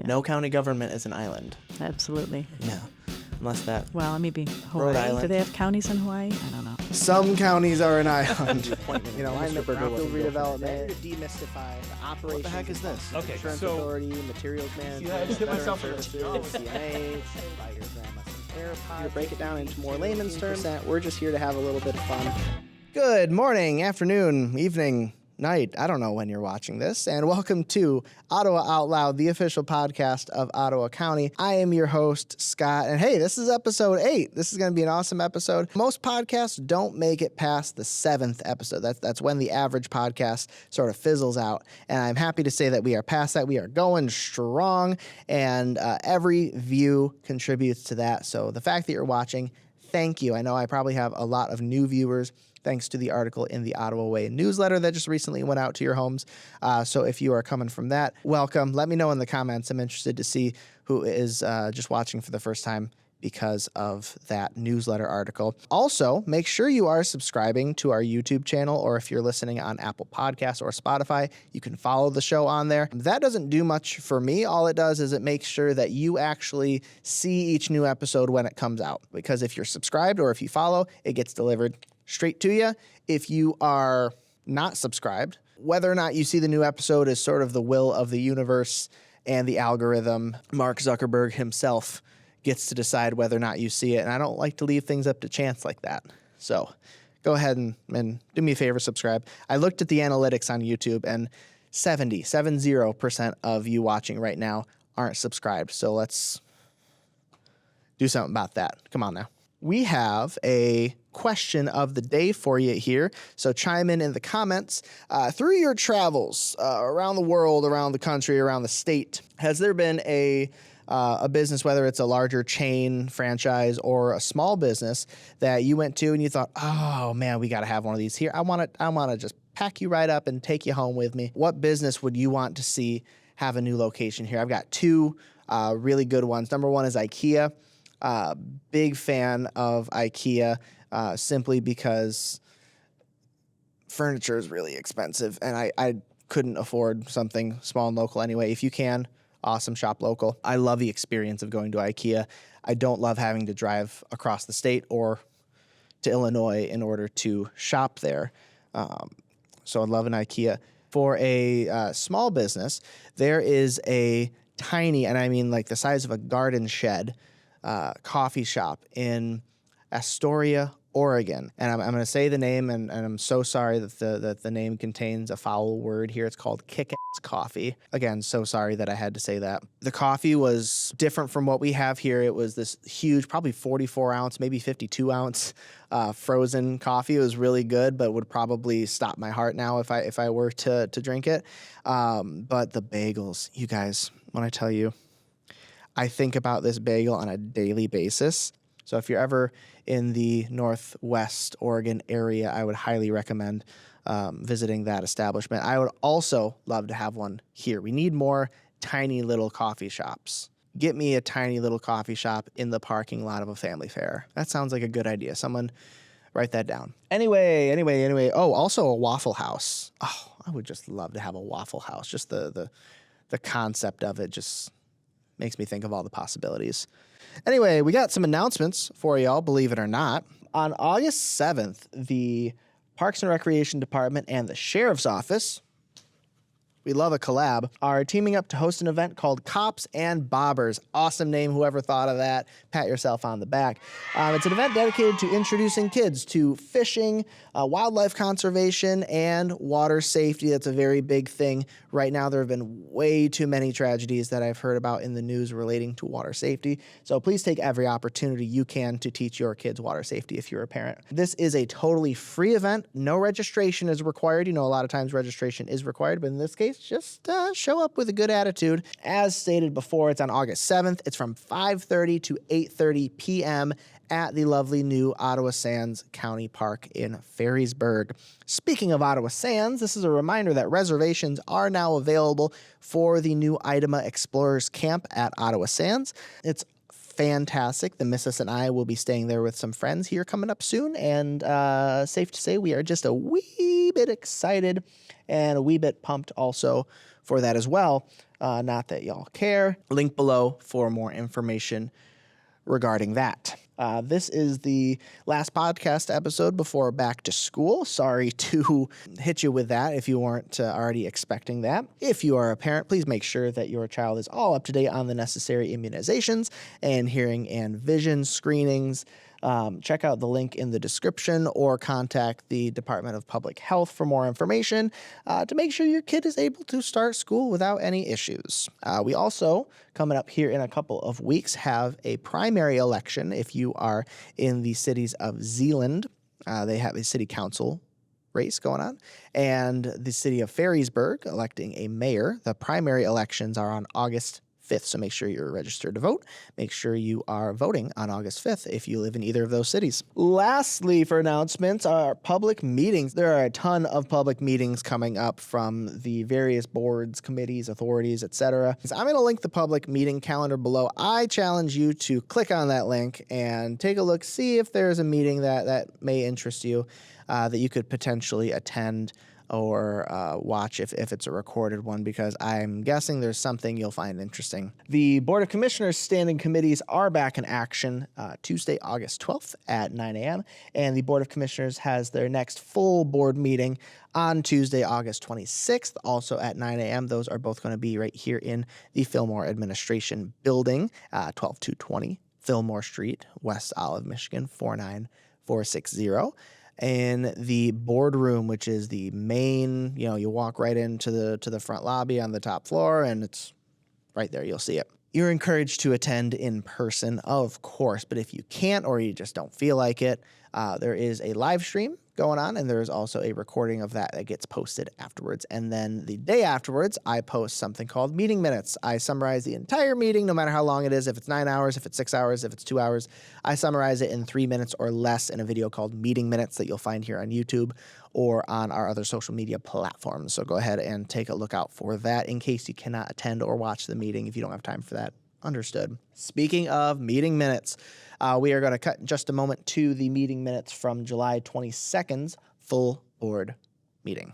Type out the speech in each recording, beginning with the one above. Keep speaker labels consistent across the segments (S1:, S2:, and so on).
S1: No county government is an island.
S2: Absolutely.
S1: No. Unless that.
S2: Well, maybe Hawaii.
S1: Island.
S2: Do they have counties in Hawaii? I don't know.
S1: Some counties are an island.
S3: Alignment, brownfield redevelopment, demystify the operations.
S1: What the heck is this?
S4: Okay,
S3: Insurance
S4: so
S3: authority, materials management,
S4: I just hit myself
S3: services,
S4: with a-
S3: CNH, buy your grandma some AirPods. To break it down into more layman's terms, we're just here to have a little bit of fun.
S1: Good morning, afternoon, evening, night. I don't know when you're watching this. And welcome to Ottawa Out Loud, the official podcast of Ottawa County. I am your host, Scott. And hey, this is episode 8. This is going to be an awesome episode. Most podcasts don't make it past the 7th episode. That's when the average podcast sort of fizzles out. And I'm happy to say that we are past that. We are going strong. And every view contributes to that. So the fact that you're watching, thank you. I know I probably have a lot of new viewers thanks to the article in the Ottawa Way newsletter that just recently went out to your homes. So if you are coming from that, welcome. Let me know in the comments. I'm interested to see who is just watching for the first time because of that newsletter article. Also, make sure you are subscribing to our YouTube channel, or if you're listening on Apple Podcasts or Spotify, you can follow the show on there. That doesn't do much for me. All it does is it makes sure that you actually see each new episode when it comes out. Because if you're subscribed or if you follow, it gets delivered straight to you. If you are not subscribed, whether or not you see the new episode is sort of the will of the universe and the algorithm. Mark Zuckerberg himself gets to decide whether or not you see it, and I don't like to leave things up to chance like that. So go ahead and do me a favor, subscribe. I looked at the analytics on YouTube, and 70% of you watching right now aren't subscribed. So let's do something about that. Come on now. We have a question of the day for you here. So chime in the comments. Through your travels around the world, around the country, around the state, has there been a business, whether it's a larger chain, franchise, or a small business that you went to and you thought, oh man, we got to have one of these here. I want to just pack you right up and take you home with me. What business would you want to see have a new location here? I've got two really good ones. Number one is IKEA. Big fan of IKEA, simply because furniture is really expensive, and I couldn't afford something small and local anyway. If you can, awesome, shop local. I love the experience of going to IKEA. I don't love having to drive across the state or to Illinois in order to shop there. So I love an IKEA. For a small business, there is a tiny, and I mean like the size of a garden shed, coffee shop in Astoria, Oregon. And I'm going to say the name, and I'm so sorry that the name contains a foul word here. It's called Kick-Ass Coffee. Again, so sorry that I had to say that. The coffee was different from what we have here. It was this huge, probably 44 ounce, maybe 52 ounce frozen coffee. It was really good, but would probably stop my heart now if I were to drink it. But the bagels, you guys, when I tell you, I think about this bagel on a daily basis. So if you're ever in the Northwest Oregon area, I would highly recommend visiting that establishment. I would also love to have one here. We need more tiny little coffee shops. Get me a tiny little coffee shop in the parking lot of a family fair. That sounds like a good idea. Someone write that down. Anyway. Oh, also a Waffle House. Oh, I would just love to have a Waffle House. Just the concept of it just makes me think of all the possibilities. Anyway, we got some announcements for y'all, believe it or not. On August 7th, the Parks and Recreation Department and the Sheriff's Office, we love a collab, are teaming up to host an event called Cops and Bobbers. Awesome name, whoever thought of that. Pat yourself on the back. It's an event dedicated to introducing kids to fishing, wildlife conservation, and water safety. That's a very big thing. Right now, there have been way too many tragedies that I've heard about in the news relating to water safety. So please take every opportunity you can to teach your kids water safety if you're a parent. This is a totally free event. No registration is required. You know, a lot of times registration is required, but in this case, just show up with a good attitude. As stated before, it's on August 7th. It's from 5:30 to 8:30 p.m. at the lovely new Ottawa Sands County Park in Ferrysburg. Speaking of Ottawa Sands, this is a reminder that reservations are now available for the new Idema Explorers Camp at Ottawa Sands. It's fantastic. The missus and I will be staying there with some friends here coming up soon, and safe to say we are just a wee bit excited and a wee bit pumped also for that as well. Not that y'all care. Link below for more information regarding that. This is the last podcast episode before back to school. Sorry to hit you with that if you weren't already expecting that. If you are a parent, please make sure that your child is all up to date on the necessary immunizations and hearing and vision screenings. Check out the link in the description or contact the Department of Public Health for more information to make sure your kid is able to start school without any issues. We also, coming up here in a couple of weeks, have a primary election. If you are in the cities of Zeeland, they have a city council race going on, and the city of Ferrisburg electing a mayor. The primary elections are on August 5th, so make sure you're registered to vote. Make sure you are voting on August 5th if you live in either of those cities. Lastly, for announcements, are public meetings. There are a ton of public meetings coming up from the various boards, committees, authorities, etc. So I'm going to link the public meeting calendar below. I challenge you to click on that link and take a look, see if there's a meeting that may interest you, that you could potentially attend or watch if it's a recorded one, because I'm guessing there's something you'll find interesting. The Board of Commissioners standing committees are back in action Tuesday, August 12th at 9 a.m., and the Board of Commissioners has their next full board meeting on Tuesday, August 26th, also at 9 a.m. Those are both going to be right here in the Fillmore Administration Building, 12220 Fillmore Street, West Olive, Michigan, 49460. In the boardroom, which is the main, you walk right into the front lobby on the top floor, and it's right there. You'll see it. You're encouraged to attend in person, of course, but if you can't or you just don't feel like it, there is a live stream going on, and there is also a recording of that gets posted afterwards. And then the day afterwards, I post something called meeting minutes. I summarize the entire meeting, no matter how long it is, if it's 9 hours, if it's 6 hours, if it's 2 hours. I summarize it in 3 minutes or less in a video called Meeting Minutes that you'll find here on YouTube or on our other social media platforms. So go ahead and take a look out for that in case you cannot attend or watch the meeting if you don't have time for that. Understood. Speaking of meeting minutes, we are going to cut in just a moment to the meeting minutes from July 22nd's full board meeting.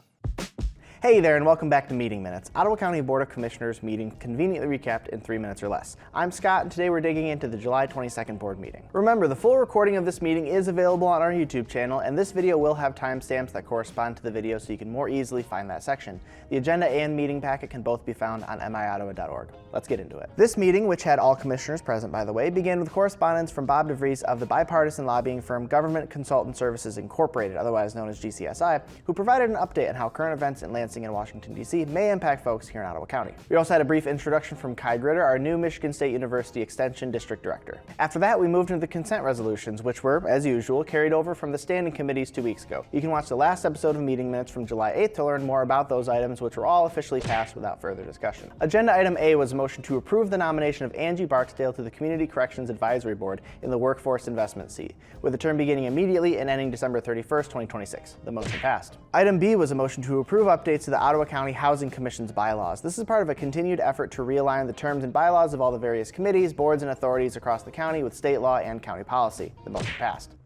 S1: Hey there, and welcome back to Meeting Minutes, Ottawa County Board of Commissioners meeting conveniently recapped in 3 minutes or less. I'm Scott, and today we're digging into the July 22nd board meeting. Remember, the full recording of this meeting is available on our YouTube channel, and this video will have timestamps that correspond to the video so you can more easily find that section. The agenda and meeting packet can both be found on miottawa.org. Let's get into it. This meeting, which had all commissioners present by the way, began with correspondence from Bob DeVries of the bipartisan lobbying firm Government Consultant Services Incorporated, otherwise known as GCSI, who provided an update on how current events in Lansing and Washington, D.C. may impact folks here in Ottawa County. We also had a brief introduction from Kai Gritter, our new Michigan State University Extension District Director. After that, we moved into the consent resolutions, which were, as usual, carried over from the standing committees 2 weeks ago. You can watch the last episode of Meeting Minutes from July 8th to learn more about those items, which were all officially passed without further discussion. Agenda item A was a motion to approve the nomination of Angie Barksdale to the Community Corrections Advisory Board in the Workforce Investment Seat, with the term beginning immediately and ending December 31st, 2026. The motion passed. Item B was a motion to approve updates to the Ottawa County Housing Commission's bylaws. This is part of a continued effort to realign the terms and bylaws of all the various committees, boards, and authorities across the county with state law and county policy. The motion passed.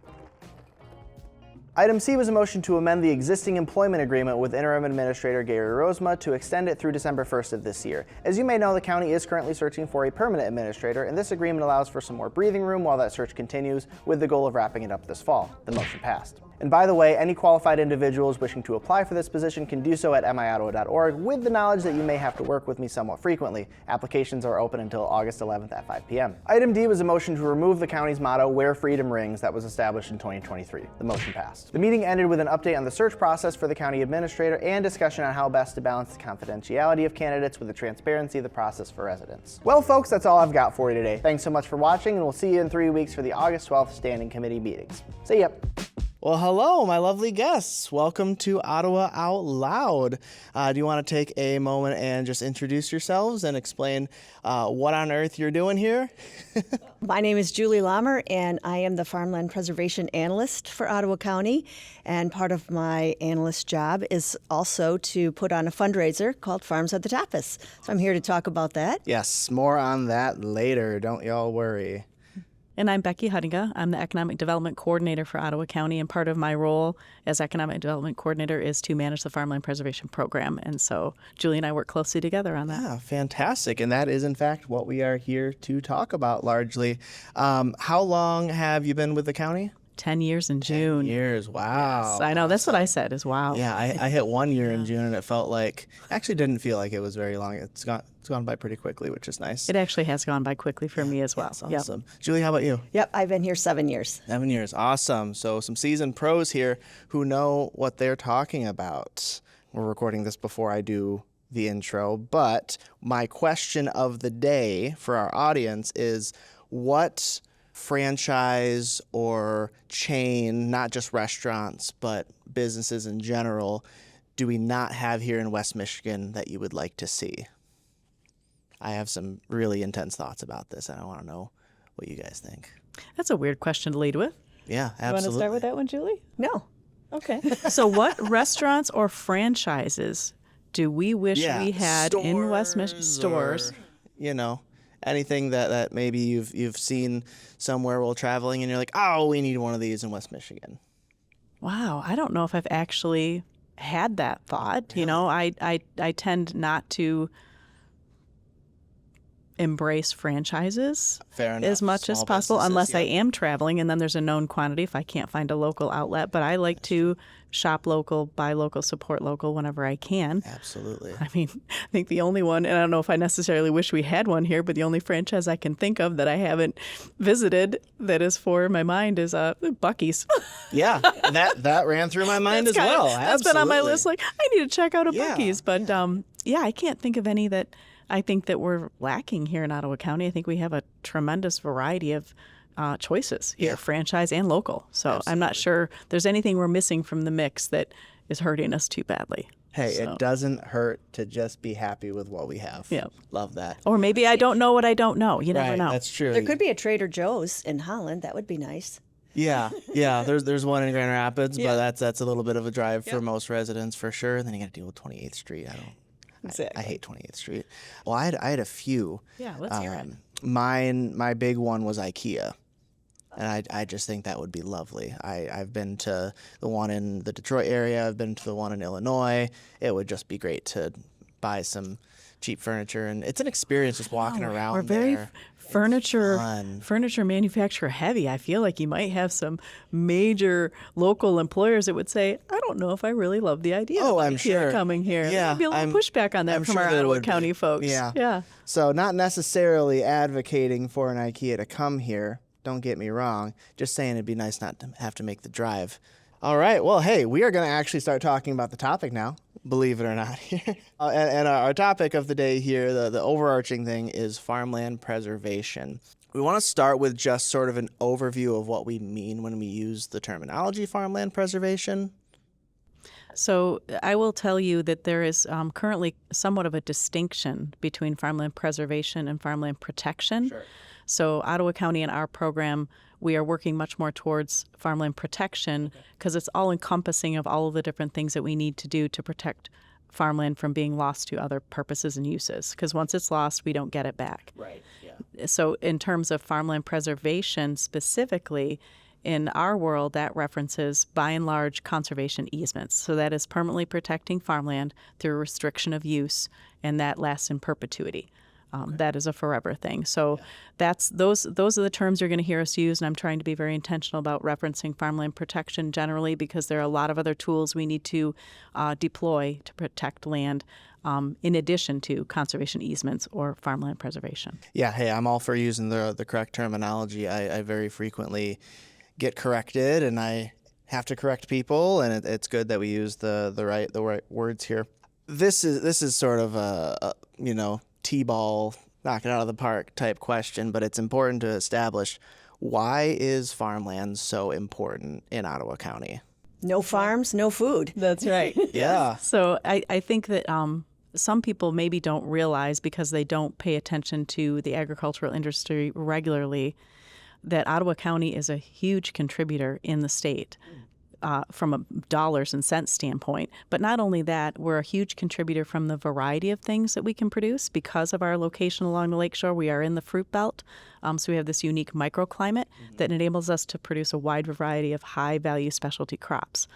S1: Item C was a motion to amend the existing employment agreement with Interim Administrator Gary Rosema to extend it through December 1st of this year. As you may know, the county is currently searching for a permanent administrator, and this agreement allows for some more breathing room while that search continues, with the goal of wrapping it up this fall. The motion passed. And by the way, any qualified individuals wishing to apply for this position can do so at miottawa.org with the knowledge that you may have to work with me somewhat frequently. Applications are open until August 11th at 5 p.m. Item D was a motion to remove the county's motto, Where Freedom Rings, that was established in 2023. The motion passed. The meeting ended with an update on the search process for the county administrator and discussion on how best to balance the confidentiality of candidates with the transparency of the process for residents. Well, folks, that's all I've got for you today. Thanks so much for watching, and we'll see you in 3 weeks for the August 12th standing committee meetings. See ya. Well, hello, my lovely guests. Welcome to Ottawa Out Loud. Do you want to take a moment and just introduce yourselves and explain what on earth you're doing here?
S2: My name is Julie Lamer, and I am the Farmland Preservation Analyst for Ottawa County. And part of my analyst job is also to put on a fundraiser called Farms Are The Tapas. So I'm here to talk about that.
S1: Yes, more on that later. Don't y'all worry.
S4: And I'm Becky Huttenga. I'm the Economic Development Coordinator for Ottawa County, and part of my role as Economic Development Coordinator is to manage the Farmland Preservation Program. And so Julie and I work closely together on that.
S1: Yeah, fantastic. And that is, in fact, what we are here to talk about largely. How long have you been with the county?
S4: 10 years in June.
S1: 10 years, wow.
S4: Yes, I know, that's what I said is wow.
S1: Yeah, I hit 1 year in June, and it felt like, actually didn't feel like it was very long. It's gone by pretty quickly, which is nice.
S4: It actually has gone by quickly for me as well.
S1: That's awesome. Julie, how about you?
S2: Yep, I've been here 7 years.
S1: 7 years, awesome. So some seasoned pros here who know what they're talking about. We're recording this before I do the intro, but my question of the day for our audience is, what franchise or chain, not just restaurants, but businesses in general, do we not have here in West Michigan that you would like to see? I have some really intense thoughts about this, and I want to know what you guys think.
S4: That's a weird question to lead with.
S1: Yeah, absolutely.
S4: You want to start with that one, Julie?
S2: No.
S4: Okay. So what restaurants or franchises do we wish we had in West Michigan? Stores.
S1: Or, anything that maybe you've seen somewhere while traveling and you're like, oh, we need one of these in West Michigan.
S4: Wow, I don't know if I've actually had that thought. I tend not to embrace franchises as much as possible unless I am traveling, and then there's a known quantity if I can't find a local outlet. But I like to shop local, buy local, support local whenever I can.
S1: Absolutely.
S4: I mean, I think the only one, and I don't know if I necessarily wish we had one here, but the only franchise I can think of that I haven't visited that is for my mind is Buc-ee's.
S1: Yeah, that ran through my mind as well.
S4: That's been on my list. Like, I need to check out a Buc-ee's. But I can't think of any that I think that we're lacking here in Ottawa County. I think we have a tremendous variety of choices here, franchise and local. So absolutely. I'm not sure there's anything we're missing from the mix that is hurting us too badly.
S1: Hey, it doesn't hurt to just be happy with what we have.
S4: Yeah.
S1: Love that.
S4: Or maybe I don't know what I don't know. You never know.
S1: That's true.
S2: There could be a Trader Joe's in Holland. That would be nice.
S1: Yeah. There's one in Grand Rapids, but that's a little bit of a drive for most residents for sure. Then you got to deal with 28th Street. I hate 28th Street. Well, I had a few.
S4: Yeah, let's hear it.
S1: My big one was IKEA. And I just think that would be lovely. I've been to the one in the Detroit area. I've been to the one in Illinois. It would just be great to buy some cheap furniture. And it's an experience just walking around.
S4: We're very furniture manufacturer heavy. I feel like you might have some major local employers that would say, I don't know if I really love the idea of
S1: I'm sure
S4: coming here.
S1: Yeah,
S4: There'd be a little pushback on that from our Ottawa County folks.
S1: Yeah. So not necessarily advocating for an IKEA to come here. Don't get me wrong. Just saying it'd be nice not to have to make the drive. All right. Well, hey, we are going to actually start talking about the topic now, believe it or not. And our topic of the day here, the overarching thing, is farmland preservation. We want to start with just sort of an overview of what we mean when we use the terminology farmland preservation.
S4: So I will tell you that there is currently somewhat of a distinction between farmland preservation and farmland protection.
S1: Sure.
S4: So Ottawa County and our program, we are working much more towards farmland protection because it's all encompassing of all of the different things that we need to do to protect farmland from being lost to other purposes and uses. Because once it's lost, we don't get it back.
S1: Right. Yeah.
S4: So in terms of farmland preservation specifically, in our world, that references, by and large, conservation easements. So that is permanently protecting farmland through restriction of use, and that lasts in perpetuity. That is a forever thing. So those are the terms you're going to hear us use, and I'm trying to be very intentional about referencing farmland protection generally because there are a lot of other tools we need to deploy to protect land in addition to conservation easements or farmland preservation.
S1: Yeah, hey, I'm all for using the correct terminology. I very frequently get corrected, and I have to correct people, and it's good that we use the right words here. This is sort of a T-ball, knock it out of the park type question, but it's important to establish, why is farmland so important in Ottawa County?
S2: No farms, no food.
S4: That's right.
S1: Yeah.
S4: So I think that some people maybe don't realize, because they don't pay attention to the agricultural industry regularly, that Ottawa County is a huge contributor in the state. from a dollars and cents standpoint. But not only that, we're a huge contributor from the variety of things that we can produce because of our location along the lakeshore. We are in the fruit belt, so we have this unique microclimate that enables us to produce a wide variety of high-value specialty crops.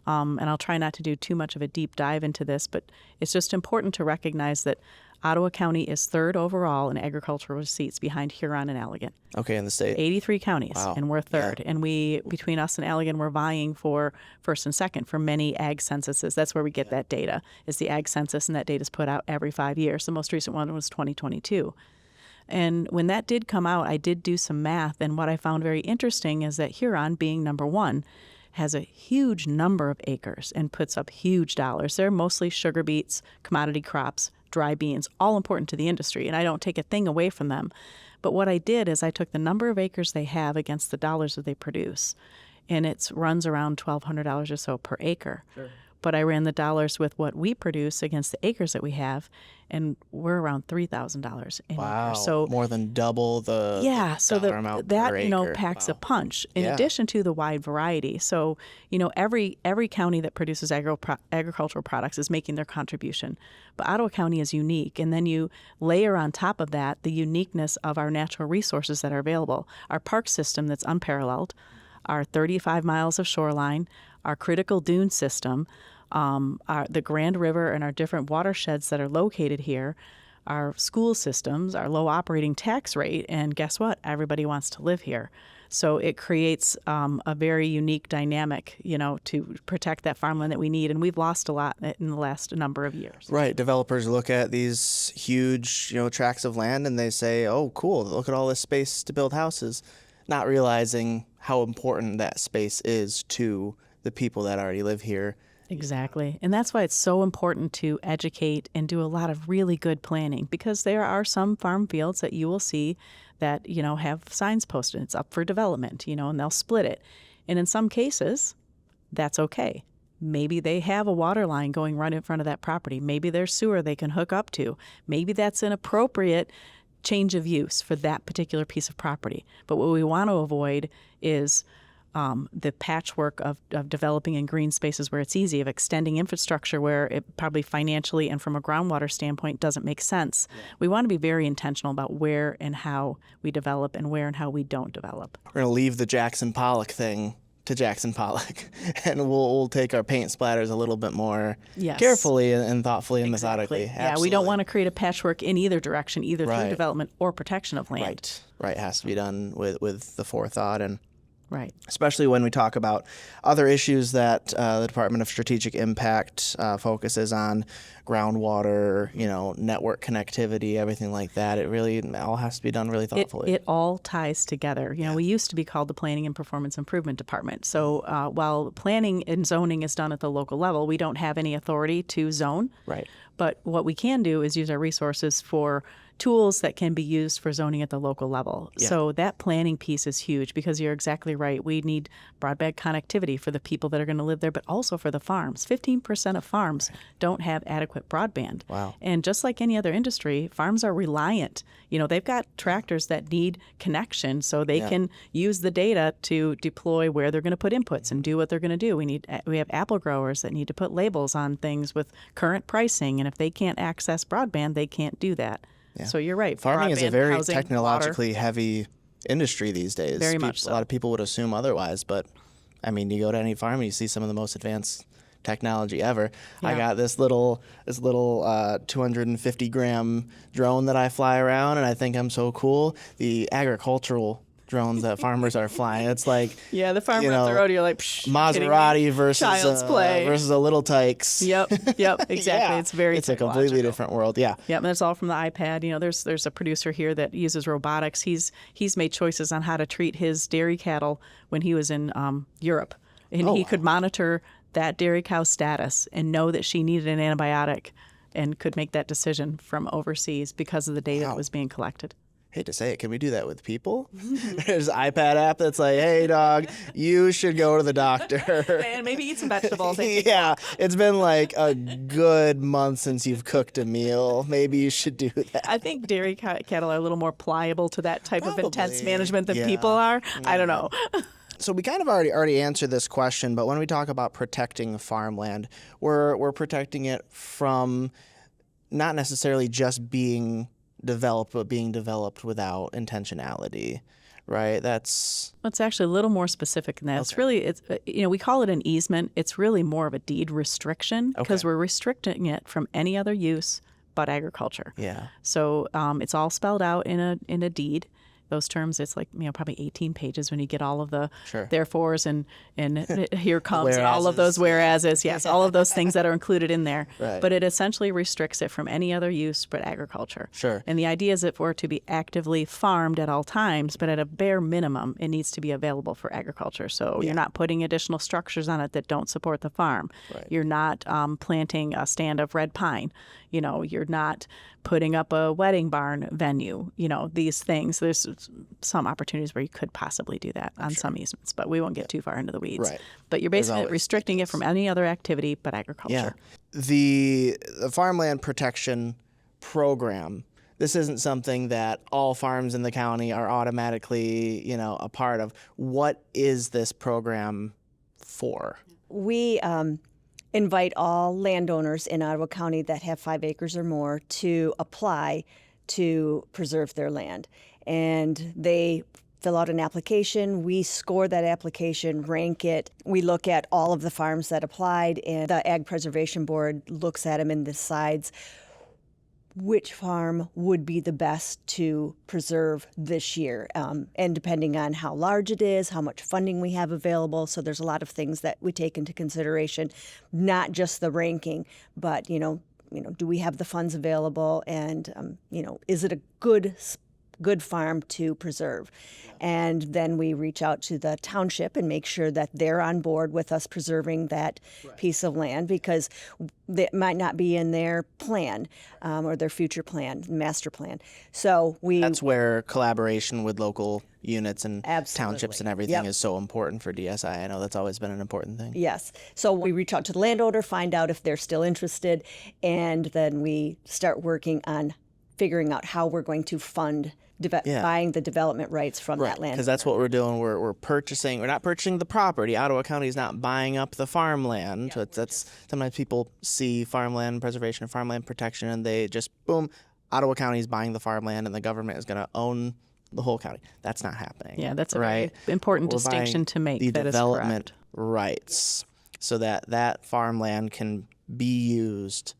S4: And I'll try not to do too much of a deep dive into this, but it's just important to recognize that Ottawa County is third overall in agricultural receipts behind Huron and Allegan.
S1: Okay, in the state.
S4: 83 counties,
S1: Wow.
S4: and we're third.
S1: Yeah.
S4: And we, between us and Allegan, we're vying for first and second for many ag censuses. That's where we get that data, is the ag census, and that data is put out every 5 years. The most recent one was 2022. And when that did come out, I did do some math, and what I found very interesting is that Huron, being number one, has a huge number of acres and puts up huge dollars. They're mostly sugar beets, commodity crops, dry beans, all important to the industry, and I don't take a thing away from them. But what I did is I took the number of acres they have against the dollars that they produce, and it runs around $1,200 or so per acre. Sure. But I ran the dollars with what we produce against the acres that we have, and we're around $3,000 an acre. So
S1: more than double the dollar amount per acre.
S4: Packs
S1: Wow.
S4: a punch. In addition to the wide variety. So every county that produces agricultural products is making their contribution. But Ottawa County is unique, and then you layer on top of that the uniqueness of our natural resources that are available. Our park system that's unparalleled, our 35 miles of shoreline, our critical dune system, the Grand River and our different watersheds that are located here, our school systems, our low operating tax rate, and guess what? Everybody wants to live here. So it creates a very unique dynamic, to protect that farmland that we need. And we've lost a lot in the last number of years.
S1: Right. Developers look at these huge, tracts of land and they say, oh, cool, look at all this space to build houses, not realizing how important that space is to the people that already live here.
S4: Exactly. And that's why it's so important to educate and do a lot of really good planning, because there are some farm fields that you will see that, have signs posted. It's up for development, and they'll split it. And in some cases, that's okay. Maybe they have a water line going right in front of that property. Maybe there's sewer they can hook up to. Maybe that's an appropriate change of use for that particular piece of property. But what we want to avoid is the patchwork of developing in green spaces where it's easy, of extending infrastructure where it probably financially and from a groundwater standpoint doesn't make sense. Yeah. We want to be very intentional about where and how we develop and where and how we don't develop.
S1: We're going to leave the Jackson Pollock thing to Jackson Pollock, and we'll take our paint splatters a little bit more carefully and thoughtfully and methodically.
S4: Yeah,
S1: Absolutely.
S4: we don't want to create a patchwork in either direction, either through development or protection of land.
S1: Right. It has to be done with the forethought and
S4: right.
S1: Especially when we talk about other issues that the Department of Strategic Impact focuses on, groundwater, network connectivity, everything like that. It really all has to be done really thoughtfully.
S4: It all ties together. We used to be called the Planning and Performance Improvement Department. So while planning and zoning is done at the local level, we don't have any authority to zone.
S1: Right.
S4: But what we can do is use our resources for tools that can be used for zoning at the local level. Yeah. So that planning piece is huge, because you're exactly right. We need broadband connectivity for the people that are going to live there, but also for the farms. 15% of farms don't have adequate broadband.
S1: Wow.
S4: And just like any other industry, farms are reliant. They've got tractors that need connection so they can use the data to deploy where they're going to put inputs and do what they're going to do. We have apple growers that need to put labels on things with current pricing, and if they can't access broadband, they can't do that. Yeah. So you're right.
S1: Farming is a very
S4: housing,
S1: technologically heavy industry these days.
S4: Very much so.
S1: A lot of people would assume otherwise, but you go to any farm and you see some of the most advanced technology ever. Yeah. I got this little 250 gram drone that I fly around, and I think I'm so cool. The agricultural drones that farmers are flying. It's like
S4: the farmer up the road. You're like
S1: Maserati versus
S4: Child's play
S1: versus a little Tykes.
S4: Yep, exactly.
S1: It's a completely different world. Yeah.
S4: Yep, and it's all from the iPad. There's a producer here that uses robotics. He's made choices on how to treat his dairy cattle when he was in Europe, and he could monitor that dairy cow status and know that she needed an antibiotic, and could make that decision from overseas because of the data that was being collected.
S1: Hate to say it, can we do that with people? There's an iPad app that's like, hey, dog, you should go to the doctor.
S4: And maybe eat some vegetables.
S1: Yeah, it's been like a good month since you've cooked a meal. Maybe you should do that.
S4: I think dairy cattle are a little more pliable to that type of intense management than people are. I don't know.
S1: So we kind of already answered this question, but when we talk about protecting farmland, we're protecting it from not necessarily just being developed, but being developed without intentionality, right? It's
S4: actually a little more specific than that.
S1: Okay.
S4: It's we call it an easement. It's really more of a deed restriction because we're restricting it from any other use but agriculture.
S1: Yeah.
S4: So it's all spelled out in a deed. Those terms, it's like, probably 18 pages when you get all of the therefores and here comes and all of those whereases. Yes, all of those things that are included in there.
S1: Right.
S4: But it essentially restricts it from any other use but agriculture.
S1: Sure.
S4: And the idea is that for it to be actively farmed at all times, but at a bare minimum, it needs to be available for agriculture. So you're not putting additional structures on it that don't support the farm.
S1: Right.
S4: You're not planting a stand of red pine. You're not putting up a wedding barn venue, these things. There's some opportunities where you could possibly do that on some easements, but we won't get too far into the weeds.
S1: Right.
S4: But you're basically restricting it from any other activity but agriculture.
S1: Yeah. The Farmland Protection Program, this isn't something that all farms in the county are automatically, a part of. What is this program for?
S2: We invite all landowners in Ottawa County that have 5 acres or more to apply to preserve their land. And they fill out an application. We score that application, rank it. We look at all of the farms that applied, and the Ag Preservation Board looks at them and decides which farm would be the best to preserve this year. And depending on how large it is, how much funding we have available. So there's a lot of things that we take into consideration, not just the ranking, but, do we have the funds available? And, is it a good farm to preserve? And then we reach out to the township and make sure that they're on board with us preserving that piece of land, because it might not be in their plan or their future plan, master plan. So
S1: that's where collaboration with local units and
S2: Absolutely.
S1: townships and everything is so important for DSI. I know that's always been an important thing.
S2: Yes. So we reach out to the landowner, find out if they're still interested, and then we start working on figuring out how we're going to fund buying the development rights from that land.
S1: Because that's what we're doing. We're purchasing. We're not purchasing the property. Ottawa County is not buying up the farmland. So that's sometimes people see farmland preservation and farmland protection, and they just boom, Ottawa County is buying the farmland, and the government is going to own the whole county. That's not happening.
S4: Yeah, that's a very important distinction to make.
S1: The
S4: that
S1: development
S4: is
S1: rights, so that farmland can be used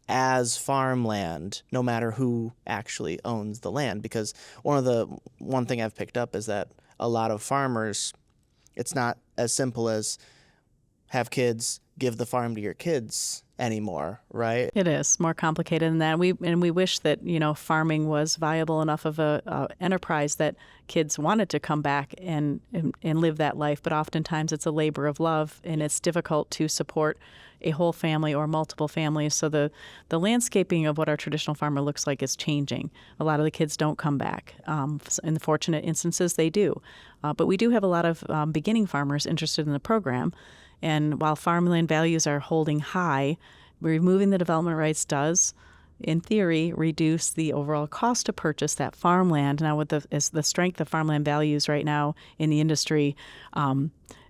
S1: as farmland, no matter who actually owns the land. Because one thing I've picked up is that a lot of farmers, it's not as simple as have kids, give the farm to your kids anymore, right?
S4: It is more complicated than that. We wish that farming was viable enough of a enterprise that kids wanted to come back and live that life. But oftentimes it's a labor of love, and it's difficult to support a whole family or multiple families. So the landscaping of what our traditional farmer looks like is changing. A lot of the kids don't come back. In the fortunate instances, they do. But we do have a lot of beginning farmers interested in the program. And while farmland values are holding high, removing the development rights does, in theory, reduce the overall cost to purchase that farmland. Now, with the strength of farmland values right now in the industry,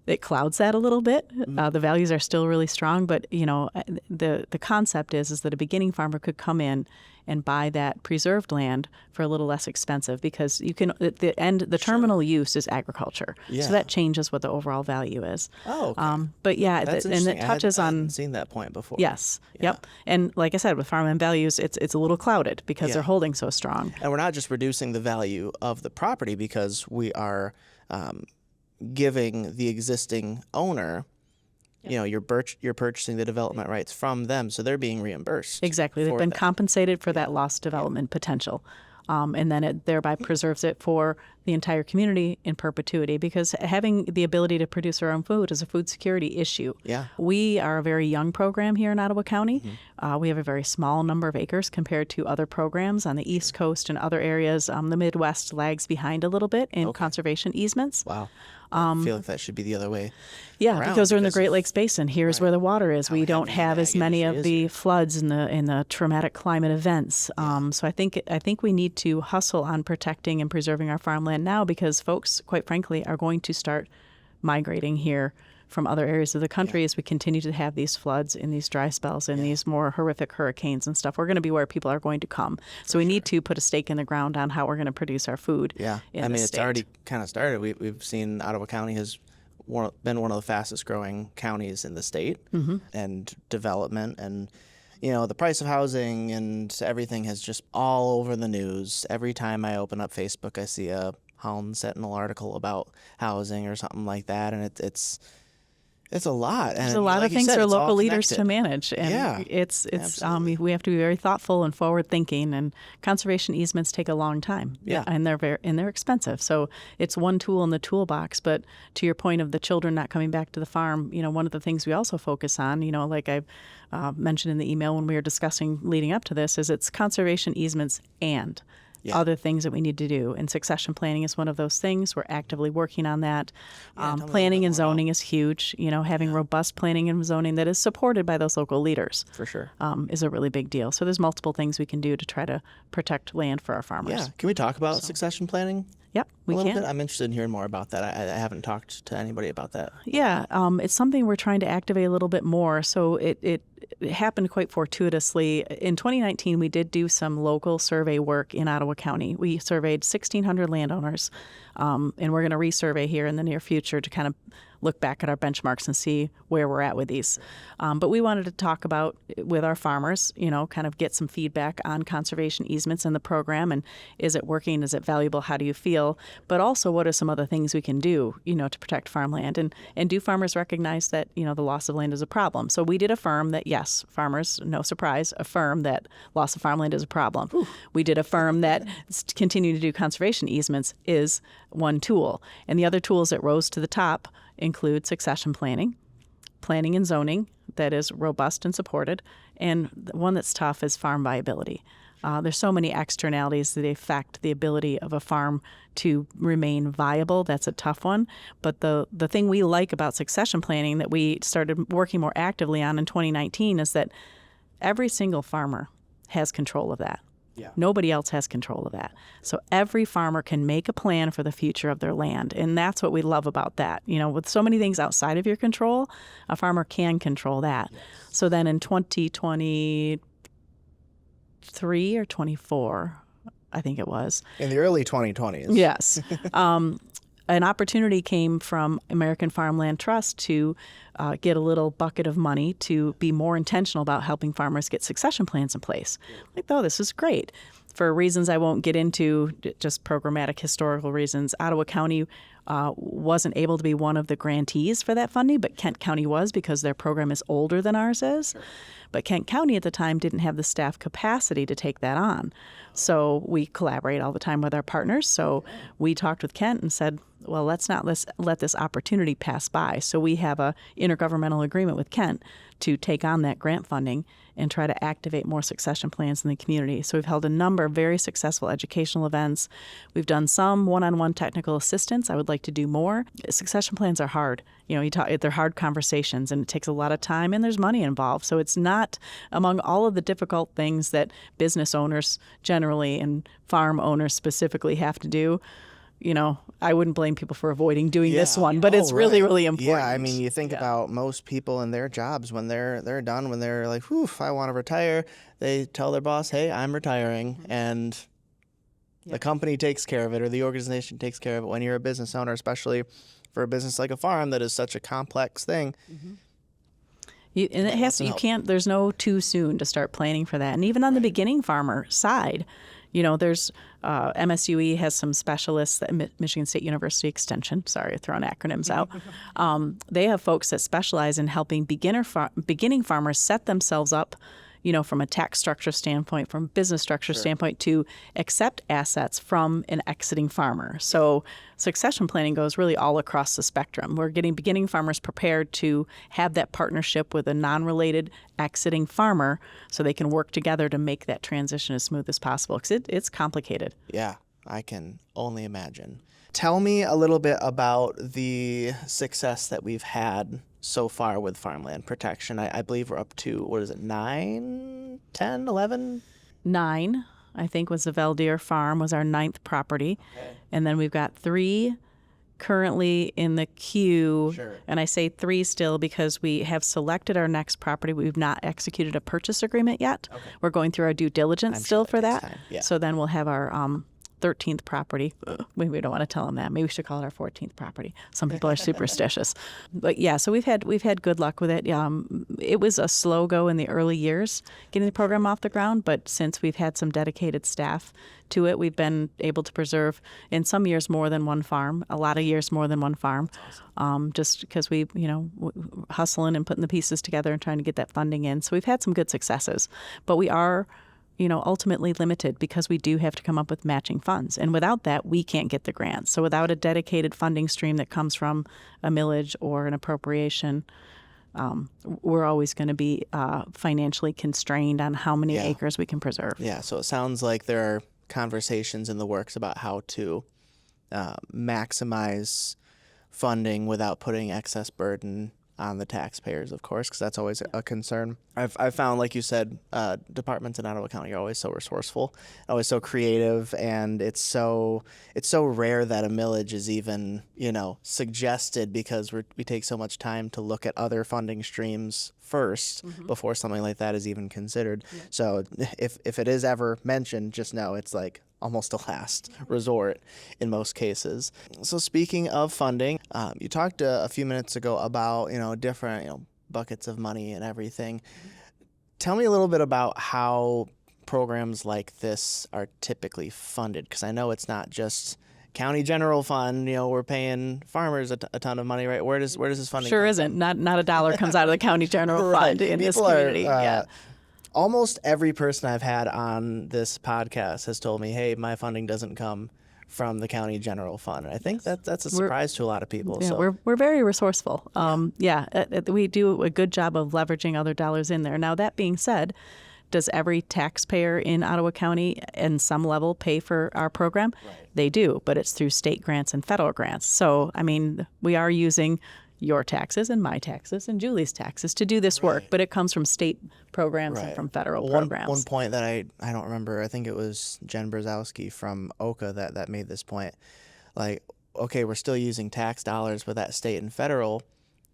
S4: it clouds that a little bit. The values are still really strong, but the concept is that a beginning farmer could come in and buy that preserved land for a little less expensive, because you can the terminal use is agriculture, so that changes what the overall value is.
S1: Oh, okay.
S4: But yeah,
S1: That's
S4: and it touches
S1: I
S4: on.
S1: hadn't seen that point before.
S4: Yes.
S1: Yeah.
S4: Yep. And like I said, with farmland values, it's a little clouded because they're holding so strong.
S1: And we're not just reducing the value of the property, because we are giving the existing owner, you're purchasing the development rights from them, so they're being reimbursed.
S4: Exactly. They've been compensated for that lost development potential. And then it thereby preserves it for the entire community in perpetuity, because having the ability to produce our own food is a food security issue.
S1: Yeah.
S4: We are a very young program here in Ottawa County. We have a very small number of acres compared to other programs on the East Coast and other areas. The Midwest lags behind a little bit in conservation easements.
S1: Wow. I feel like that should be the other way.
S4: Yeah,
S1: around,
S4: because we're in the Great Lakes Basin. Here's where the water is. We don't have as many of the floods and the traumatic climate events. So I think we need to hustle on protecting and preserving our farmland now, because folks, quite frankly, are going to start migrating here from other areas of the country as we continue to have these floods and these dry spells and these more horrific hurricanes and stuff. We're going to be where people are going to come. So we need to put a stake in the ground on how we're going to produce our food.
S1: Yeah,
S4: in
S1: I mean,
S4: the
S1: it's
S4: state.
S1: already kind of started. We've seen Ottawa County has been one of the fastest growing counties in the state, and development, and the price of housing and everything has just all over the news. Every time I open up Facebook, I see a Holland Sentinel article about housing or something like that, and it's a lot.
S4: There's
S1: And
S4: a lot
S1: like
S4: of
S1: you
S4: things
S1: said,
S4: for
S1: it's all
S4: local leaders to
S1: connected.
S4: manage, and
S1: Yeah,
S4: it's
S1: absolutely.
S4: we have to be very thoughtful and forward thinking. And conservation easements take a long time,
S1: Yeah.
S4: and they're expensive. So it's one tool in the toolbox. But to your point of the children not coming back to the farm, one of the things we also focus on, like I mentioned in the email when we were discussing leading up to this, is it's conservation easements and other things that we need to do. And succession planning is one of those things. We're actively working on that.
S1: Tell me a
S4: Planning
S1: little
S4: and
S1: bit more
S4: zoning is huge. Having robust planning and zoning that is supported by those local leaders
S1: For sure.
S4: is a really big deal. So there's multiple things we can do to try to protect land for our farmers.
S1: Yeah. Can we talk about succession planning?
S4: Yep, we
S1: a little
S4: can.
S1: bit? I'm interested in hearing more about that. I haven't talked to anybody about that.
S4: Yeah, it's something we're trying to activate a little bit more. So it happened quite fortuitously. In 2019, we did do some local survey work in Ottawa County. We surveyed 1,600 landowners, and we're going to resurvey here in the near future to kind of look back at our benchmarks and see where we're at with these. But we wanted to talk about with our farmers, kind of get some feedback on conservation easements in the program, and is it working? Is it valuable? How do you feel? But also, what are some other things we can do, to protect farmland? And do farmers recognize that, the loss of land is a problem? So we did affirm that, yes, farmers, no surprise, affirm that loss of farmland is a problem. We did affirm that continuing to do conservation easements is one tool. And the other tools that rose to the top include succession planning and zoning that is robust and supported, and the one that's tough is farm viability. There's so many externalities that affect the ability of a farm to remain viable. That's a tough one. But the thing we like about succession planning that we started working more actively on in 2019 is that every single farmer has control of that.
S1: Yeah.
S4: Nobody else has control of that. So every farmer can make a plan for the future of their land. And that's what we love about that. With so many things outside of your control, a farmer can control that. Yes. So then in 2023 or 24, I think it was.
S1: In the early 2020s.
S4: Yes. An opportunity came from American Farmland Trust to get a little bucket of money to be more intentional about helping farmers get succession plans in place. This is great. For reasons I won't get into, just programmatic historical reasons, Ottawa County wasn't able to be one of the grantees for that funding, but Kent County was because their program is older than ours is. Sure. But Kent County at the time didn't have the staff capacity to take that on. So we collaborate all the time with our partners. So we talked with Kent and said, well, let's not let this opportunity pass by. So we have a intergovernmental agreement with Kent to take on that grant funding and try to activate more succession plans in the community. So we've held a number of very successful educational events. We've done some one-on-one technical assistance. I would like to do more. Succession plans are hard. They're hard conversations, and it takes a lot of time, and there's money involved. So it's not among all of the difficult things that business owners generally and farm owners specifically have to do. I wouldn't blame people for avoiding doing this one, but it's really, really important.
S1: Yeah, I mean, you think about most people in their jobs when they're done, when they're like, "Whew, I want to retire," they tell their boss, "Hey, I'm retiring," and the company takes care of it, or the organization takes care of it. When you're a business owner, especially for a business like a farm that is such a complex thing.
S4: There's no too soon to start planning for that. And even on the beginning farmer side, there's MSUE has some specialists, Michigan State University Extension, sorry, throwing acronyms out. They have folks that specialize in helping beginning farmers set themselves up, from a tax structure standpoint, from a business structure standpoint, to accept assets from an exiting farmer. So succession planning goes really all across the spectrum. We're getting beginning farmers prepared to have that partnership with a non-related exiting farmer so they can work together to make that transition as smooth as possible, because it's complicated.
S1: Yeah, I can only imagine. Tell me a little bit about the success that we've had so far with farmland protection. I believe we're up to, 9, 10, 11?
S4: 9, I think, was the Valdir Farm, was our 9th property. Okay. And then we've got 3 currently in the queue,
S1: Sure.
S4: and I say 3 still because we have selected our next property. We've not executed a purchase agreement yet.
S1: Okay.
S4: We're going through our due diligence
S1: I'm
S4: still
S1: sure that
S4: for
S1: takes
S4: that.
S1: time. Yeah.
S4: So then we'll have our 13th property. We don't want to tell them that. Maybe we should call it our 14th property. Some people are superstitious. But yeah, so we've had good luck with it. It was a slow go in the early years getting the program off the ground, but since we've had some dedicated staff to it, we've been able to preserve in some years more than one farm, a lot of years more than one farm, just because we, hustling and putting the pieces together and trying to get that funding in. So we've had some good successes, but we are ultimately limited because we do have to come up with matching funds. And without that, we can't get the grants. So without a dedicated funding stream that comes from a millage or an appropriation, we're always going to be financially constrained on how many acres we can preserve.
S1: Yeah, so it sounds like there are conversations in the works about how to maximize funding without putting excess burden on the taxpayers, of course, because that's always a concern. I've found, like you said, departments in Ottawa County are always so resourceful, always so creative, and it's so rare that a millage is even suggested because we take so much time to look at other funding streams first before something like that is even considered. Yeah. So if it is ever mentioned, just know it's like almost a last resort in most cases. So speaking of funding, you talked a few minutes ago about different buckets of money and everything. Tell me a little bit about how programs like this are typically funded, because I know it's not just county general fund. We're paying farmers a ton of money, right? Where does this funding
S4: sure
S1: come
S4: isn't.
S1: from?
S4: Not a dollar comes out of the county general
S1: Right.
S4: fund in this
S1: People
S4: community.
S1: Almost every person I've had on this podcast has told me, hey, my funding doesn't come from the county general fund. And I think that's a surprise to a lot of people.
S4: Yeah,
S1: so
S4: we're very resourceful. We do a good job of leveraging other dollars in there. Now, that being said, does every taxpayer in Ottawa County in some level pay for our program?
S1: Right.
S4: They do, but it's through state grants and federal grants. So, we are using your taxes and my taxes and Julie's taxes to do this work, but it comes from state programs and from federal programs.
S1: One point that I don't remember, I think it was Jen Brzezowski from OCA that made this point. Like, okay, we're still using tax dollars, but that state and federal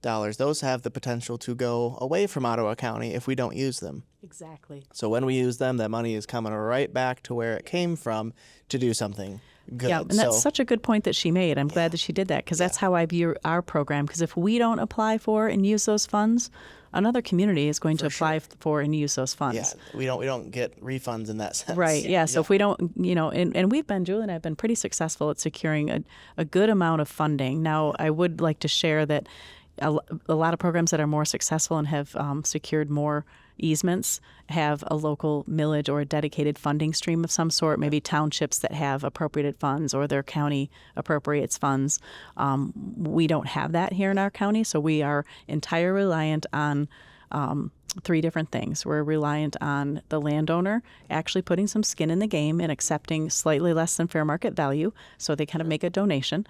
S1: dollars, those have the potential to go away from Ottawa County if we don't use them.
S4: Exactly.
S1: So when we use them, that money is coming right back to where it came from to do something good.
S4: Yeah, and that's such a good point that she made. I'm glad that she did that, because that's how I view our program. Because if we don't apply for and use those funds, another community is going to apply for and use those funds.
S1: Yeah, we don't get refunds in that sense.
S4: Right. Yeah. So if we don't, and Julie and I have been pretty successful at securing a good amount of funding. Now, I would like to share that a lot of programs that are more successful and have secured more easements have a local millage or a dedicated funding stream of some sort, maybe townships that have appropriated funds or their county appropriates funds. We don't have that here in our county, so we are entirely reliant on 3 different things. We're reliant on the landowner actually putting some skin in the game and accepting slightly less than fair market value, so they kind of make a donation.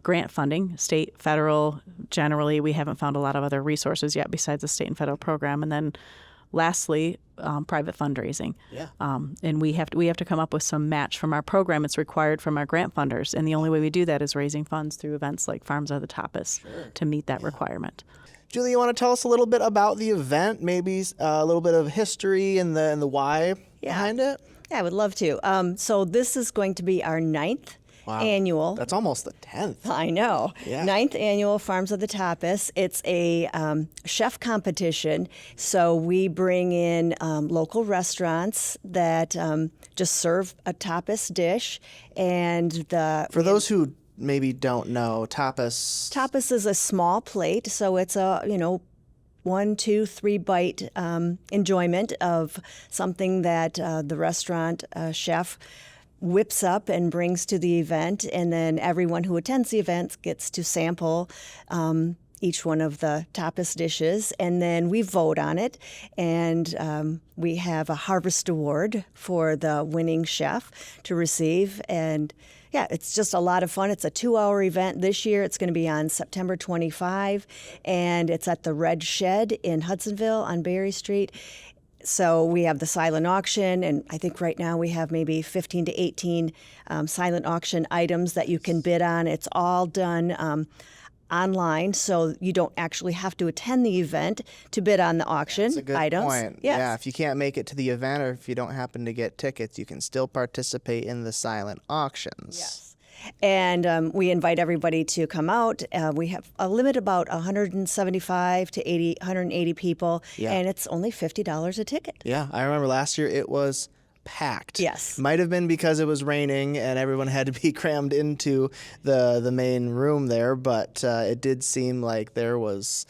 S4: Grant funding, state, federal, generally, we haven't found a lot of other resources yet besides the state and federal program. And then lastly, private fundraising. And we have to come up with some match from our program. It's required from our grant funders. And the only way we do that is raising funds through events like Farms Are The Tapas to meet that requirement.
S1: Julie, you want to tell us a little bit about the event, maybe a little bit of history and the why behind it?
S2: Yeah, I would love to. So this is going to be our 9th annual.
S1: That's almost the 10th.
S2: I know.
S1: Yeah.
S2: 9th annual Farms Are The Tapas. It's a chef competition. So we bring in local restaurants that just serve a tapas dish. And
S1: for those who maybe don't know, tapas
S2: is a small plate, so it's a 1, 2, 3 bite enjoyment of something that the restaurant chef whips up and brings to the event, and then everyone who attends the event gets to sample each one of the tapas dishes, and then we vote on it, and we have a harvest award for the winning chef to receive. And yeah, it's just a lot of fun. It's a 2-hour event this year. It's going to be on September 25, and it's at the Red Shed in Hudsonville on Berry Street. So we have the silent auction, and I think right now we have maybe 15 to 18 silent auction items that you can bid on. It's all done online, so you don't actually have to attend the event to bid on the auction
S1: That's a good
S2: items.
S1: point.
S2: Yes.
S1: Yeah, if you can't make it to the event or if you don't happen to get tickets, you can still participate in the silent auctions.
S2: Yes. And we invite everybody to come out. We have a limit about 175 to 180 people, and it's only $50 a ticket.
S1: Yeah, I remember last year it was packed.
S2: Yes.
S1: Might have been because it was raining and everyone had to be crammed into the main room there, but it did seem like there was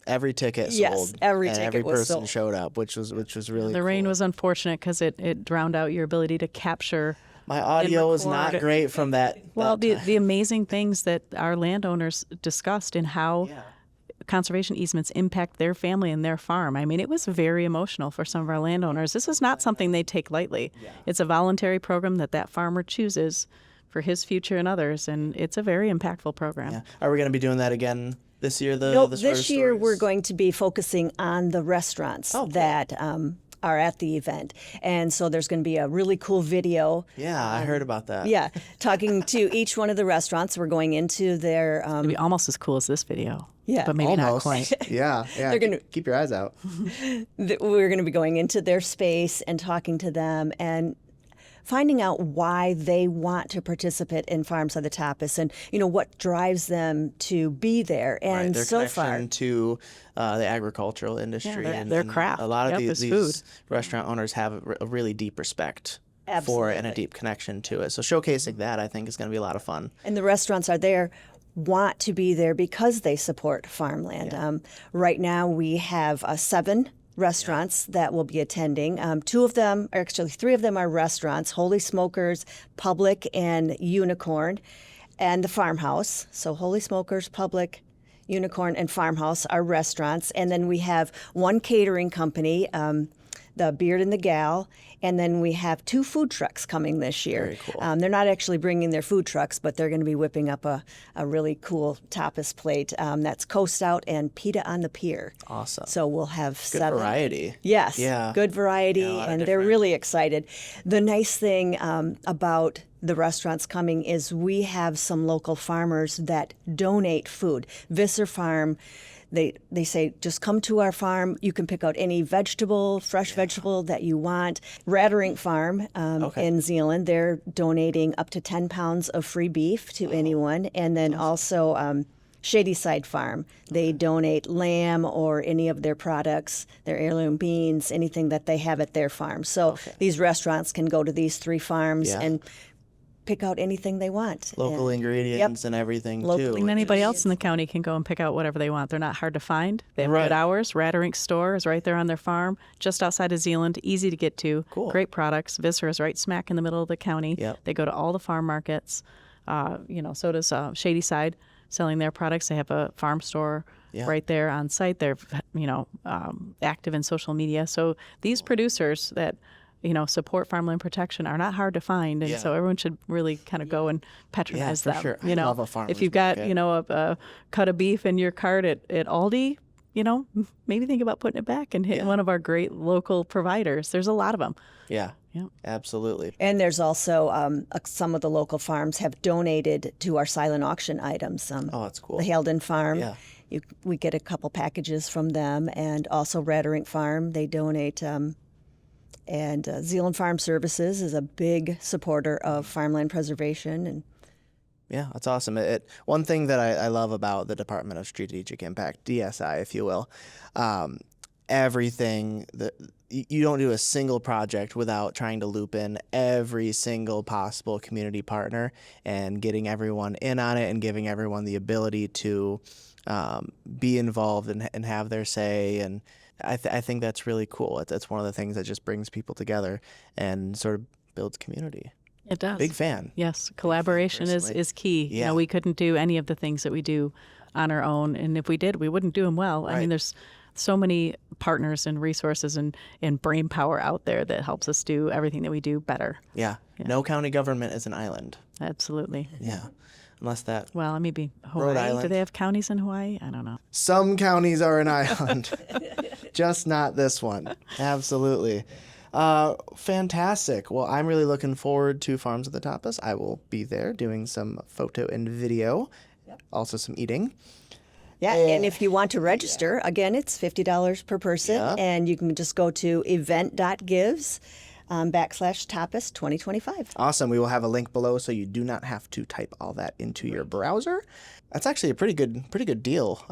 S1: every ticket sold.
S2: Yes, every
S1: and
S2: ticket
S1: every
S2: was
S1: person
S2: sold.
S1: showed up, which was really
S4: The rain
S1: cool.
S4: was unfortunate because it drowned out your ability to capture.
S1: My audio was not
S4: record.
S1: great from that.
S4: Well,
S1: that
S4: the amazing things that our landowners discussed and how conservation easements impact their family and their farm. I mean, it was very emotional for some of our landowners. This is not something they take lightly. It's a voluntary program that farmer chooses for his future and others, and it's a very impactful program.
S1: Yeah. Are we going to be doing that again this year?
S2: No,
S1: the sort
S2: this
S1: of
S2: year
S1: stories?
S2: we're going to be focusing on the restaurants that are at the event. And so there's going to be a really cool video.
S1: Yeah, I heard about that.
S2: Yeah, talking to each one of the restaurants. We're going into their
S4: It'd be almost as cool as this video.
S2: Yeah.
S4: But maybe not
S1: Almost.
S4: quite.
S1: Yeah.
S2: They're gonna-
S1: keep your eyes out.
S2: we're going to be going into their space and talking to them and finding out why they want to participate in Farms Are The Tapas and, what drives them to be there. And
S1: Right, their
S2: so
S1: connection
S2: far,
S1: to the agricultural industry
S4: their craft.
S1: A lot of
S4: Yep, it's
S1: these
S4: food.
S1: restaurant owners have a really deep respect for it and a
S2: Absolutely.
S1: deep connection to it. So showcasing that, I think, is going to be a lot of fun.
S2: and the restaurants are there, want to be there because they support farmland. Right now we have 7 restaurants that will be attending. 2 of them, or actually 3 of them are restaurants, Holy Smokers, Public, and Unicorn, and the Farmhouse. So Holy Smokers, Public, Unicorn, and Farmhouse are restaurants. And then we have 1 catering company, the Beard and the Gal, and then we have 2 food trucks coming this year.
S1: Very cool.
S2: They're not actually bringing their food trucks, but they're going to be whipping up a really cool tapas plate. That's Coast Out and Pita on the Pier.
S1: Awesome.
S2: So we'll have
S1: Good
S2: 7.
S1: variety.
S2: Yes,
S1: Yeah.
S2: good variety,
S1: Yeah, a lot of
S2: and they're
S1: different-
S2: really excited. The nice thing about the restaurants coming is we have some local farmers that donate food. Visser Farm, they say, just come to our farm. You can pick out any vegetable, fresh vegetable that you want. Ratterink Farm in Zealand, they're donating up to 10 pounds of free beef to anyone. And then also Shadyside Farm, they donate lamb or any of their products, their heirloom beans, anything that they have at their farm. So these restaurants can go to these 3 farms
S1: Yeah.
S2: and pick out anything they want.
S1: Local
S2: And-
S1: ingredients and everything,
S2: Locally.
S1: too.
S4: And anybody else in the county can go and pick out whatever they want. They're not hard to find. They have
S1: Right.
S4: good hours. Ratterink store is right there on their farm, just outside of Zealand. Easy to get to.
S1: Cool.
S4: Great products. Visser is right smack in the middle of the county.
S1: Yep.
S4: They go to all the farm markets. So does Shadyside, selling their products. They have a farm store right there on site. They're active in social media. So these producers that support farmland protection are not hard to find, and so everyone should really kind of go and patronize
S1: for
S4: them.
S1: sure. I love a farmer's
S4: if you've got
S1: market.
S4: a cut of beef in your cart at Aldi, maybe think about putting it back and hitting one of our great local providers. There's a lot of them.
S1: Yeah.
S4: Yeah.
S1: Absolutely.
S2: And there's also some of the local farms have donated to our silent auction items.
S1: Oh, that's cool.
S2: The Halden Farm,
S1: Yeah.
S2: we get a couple packages from them, and also Ratterink Farm, they donate. And Zealand Farm Services is a big supporter of farmland preservation. And
S1: Yeah, that's awesome. One thing that I love about the Department of Strategic Impact, DSI, if you will, everything that you don't do a single project without trying to loop in every single possible community partner and getting everyone in on it and giving everyone the ability to be involved and have their say. And I think that's really cool. It's one of the things that just brings people together and sort of builds community.
S4: It does.
S1: Big fan.
S4: Yes, collaboration
S1: personally.
S4: is key.
S1: Yeah.
S4: We couldn't do any of the things that we do on our own, and if we did, we wouldn't do them well. I
S1: Right.
S4: mean, there's so many partners and resources and brain power out there that helps us do everything that we do better.
S1: Yeah. No county government is an island.
S4: Absolutely.
S1: Yeah. Unless that
S4: Well, maybe Hawaii. Do
S1: Island.
S4: they have counties in Hawaii? I don't know.
S1: some counties are an island. Just not this one. Absolutely. Fantastic. Well, I'm really looking forward to Farms of the Tapas. I will be there doing some photo and video, also some eating.
S2: Yeah, and if you want to register, again, it's $50 per person, and you can just go to event.gives /tapas 2025.
S1: Awesome. We will have a link below so you do not have to type all that into your browser. That's actually a pretty good deal.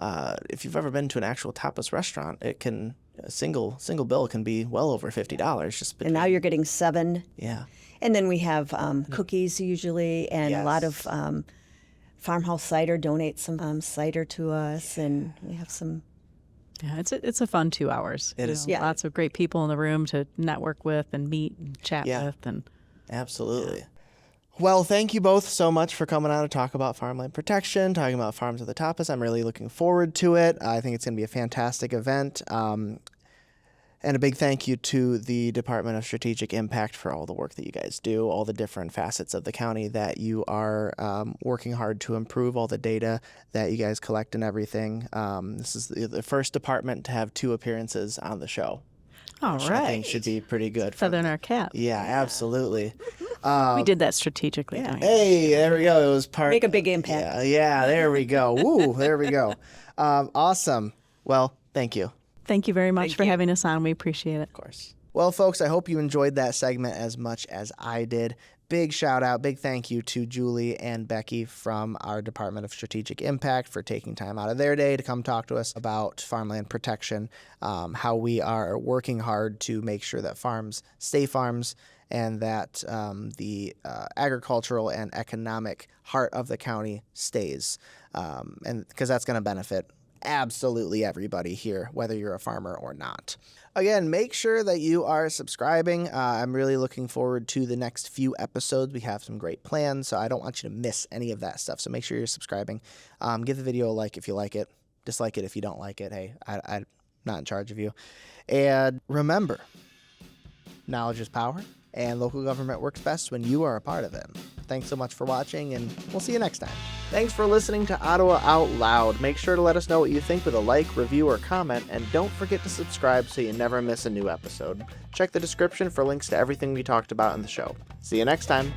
S1: If you've ever been to an actual tapas restaurant, it can a single bill can be well over $50. Just
S2: and now you're getting 7.
S1: Yeah.
S2: And then we have cookies usually, and a lot of Farmhouse Cider donates some cider to us, and we have some.
S4: Yeah, it's a fun 2 hours.
S1: It is.
S2: Yeah.
S4: Lots of great people in the room to network with and meet and chat with. And
S1: absolutely. Well, thank you both so much for coming on to talk about farmland protection, talking about Farms of the Tapas. I'm really looking forward to it. I think it's going to be a fantastic event. And a big thank you to the Department of Strategic Impact for all the work that you guys do, all the different facets of the county that you are working hard to improve, all the data that you guys collect and everything. This is the first department to have 2 appearances on the show.
S4: all
S1: Which
S4: right.
S1: I think should be pretty good.
S4: Feather in our cap.
S1: Yeah, absolutely.
S4: We did that strategically.
S2: Yeah.
S4: Don't we?
S1: Hey, there we go. It was part.
S2: Make a big impact.
S1: Yeah, there we go. Woo, there we go. Awesome. Well, thank you.
S4: Thank you very much for having us on. We appreciate it.
S1: Of course. Well, folks, I hope you enjoyed that segment as much as I did. Big shout out, big thank you to Julie and Becky from our Department of Strategic Impact for taking time out of their day to come talk to us about farmland protection, how we are working hard to make sure that farms stay farms and that the agricultural and economic heart of the county stays, and because that's going to benefit absolutely everybody here, whether you're a farmer or not. Again, make sure that you are subscribing. I'm really looking forward to the next few episodes. We have some great plans, so I don't want you to miss any of that stuff. So make sure you're subscribing. Give the video a like if you like it. Dislike it if you don't like it. Hey, I'm not in charge of you. And remember, knowledge is power, and local government works best when you are a part of it. Thanks so much for watching, and we'll see you next time. Thanks for listening to Ottawa Out Loud. Make sure to let us know what you think with a like, review, or comment, and don't forget to subscribe so you never miss a new episode. Check the description for links to everything we talked about in the show. See you next time.